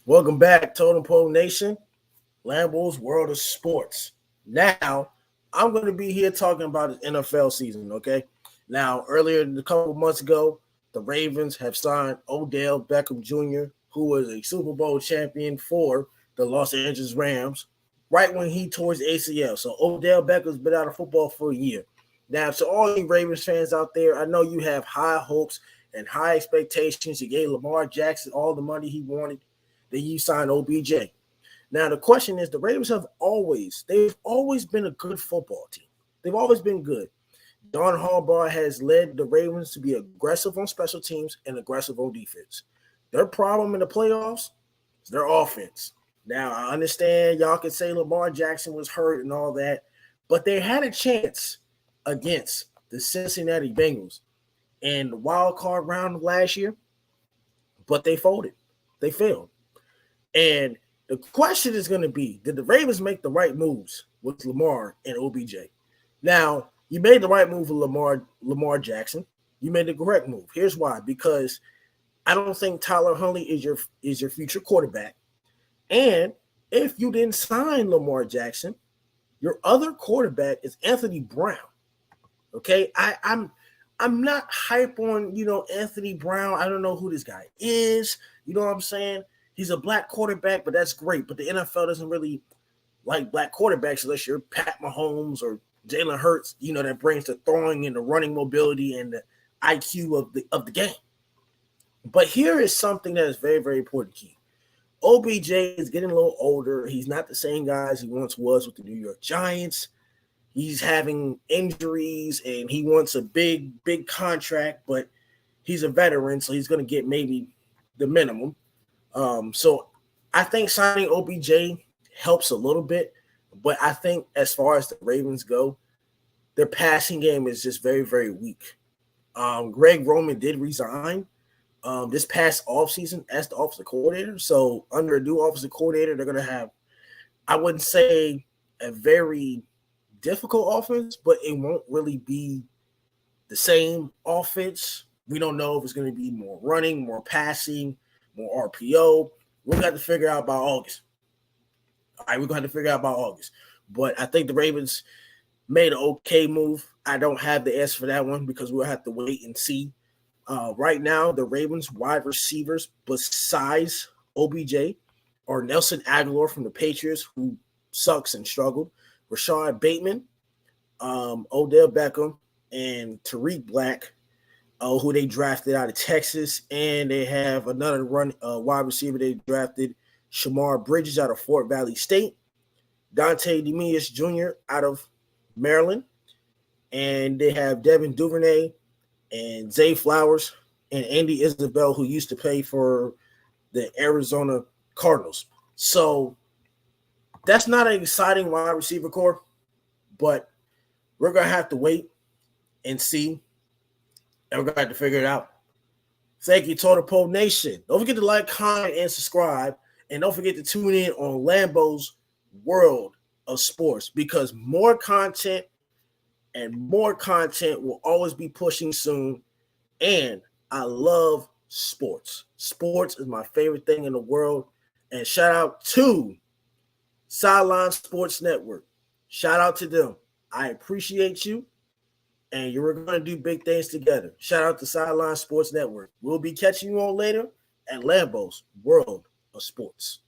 Welcome back, Totem Pole Nation, Lambo's World of Sports. Now, I'm going to be here talking about the NFL season, okay? Now, earlier, a couple months ago, the Ravens have signed Odell Beckham Jr., who was a Super Bowl champion for the Los Angeles Rams, right when he tore his ACL. So, Odell Beckham's been out of football for a year. Now, to all you Ravens fans out there, I know you have high hopes and high expectations. You gave Lamar Jackson all the money he wanted. Then you signed OBJ. Now the question is, the Ravens they've always been a good football team. They've always been good. Don Harbaugh has led the Ravens to be aggressive on special teams and aggressive on defense. Their problem in the playoffs is their offense. Now I understand y'all could say Lamar Jackson was hurt and all that, but they had a chance against the Cincinnati Bengals in the wild card round of last year, but they folded. They failed. And the question is going to be, did the Ravens make the right moves with Lamar and OBJ? Now, you made the right move with Lamar Jackson. You made the correct move. Here's why. Because I don't think Tyler Huntley is your future quarterback. And if you didn't sign Lamar Jackson, your other quarterback is Anthony Brown. Okay? I'm not hype on, Anthony Brown. I don't know who this guy is. You know what I'm saying? He's a black quarterback, but that's great. But the NFL doesn't really like black quarterbacks unless you're Pat Mahomes or Jalen Hurts, that brings the throwing and the running mobility and the IQ of the game. But here is something that is very, very important, Keith. OBJ is getting a little older. He's not the same guy as he once was with the New York Giants. He's having injuries, and he wants a big, big contract, but he's a veteran, so he's going to get maybe the minimum. So I think signing OBJ helps a little bit, but I think as far as the Ravens go, their passing game is just very, very weak. Greg Roman did resign this past offseason as the offensive coordinator. So under a new offensive coordinator, they're going to have, I wouldn't say a very difficult offense, but it won't really be the same offense. We don't know if it's going to be more running, more passing, more RPO. We're going to have to figure out by August. All right, we're going to have to figure out by August. But I think the Ravens made an okay move. I don't have the answer for that one because we'll have to wait and see. Right now, the Ravens wide receivers besides OBJ are Nelson Aguilar from the Patriots, who sucks and struggled, Rashad Bateman, Odell Beckham, and Tariq Black, who they drafted out of Texas, and they have another wide receiver they drafted, Shamar Bridges out of Fort Valley State, Dante DeMias Jr. out of Maryland, and they have Devin Duvernay and Zay Flowers and Andy Isabel, who used to play for the Arizona Cardinals. So that's not an exciting wide receiver core, but we're going to have to wait and see, and we're going to have to figure it out. Thank you, Totem Pole Nation. Don't forget to like, comment, and subscribe. And don't forget to tune in on Lambo's World of Sports, because more content will always be pushing soon. And I love sports. Sports is my favorite thing in the world. And shout out to Sideline Sports Network. Shout out to them. I appreciate you. And you're going to do big things together. Shout out to Sideline Sports Network. We'll be catching you on later at Lambo's World of Sports.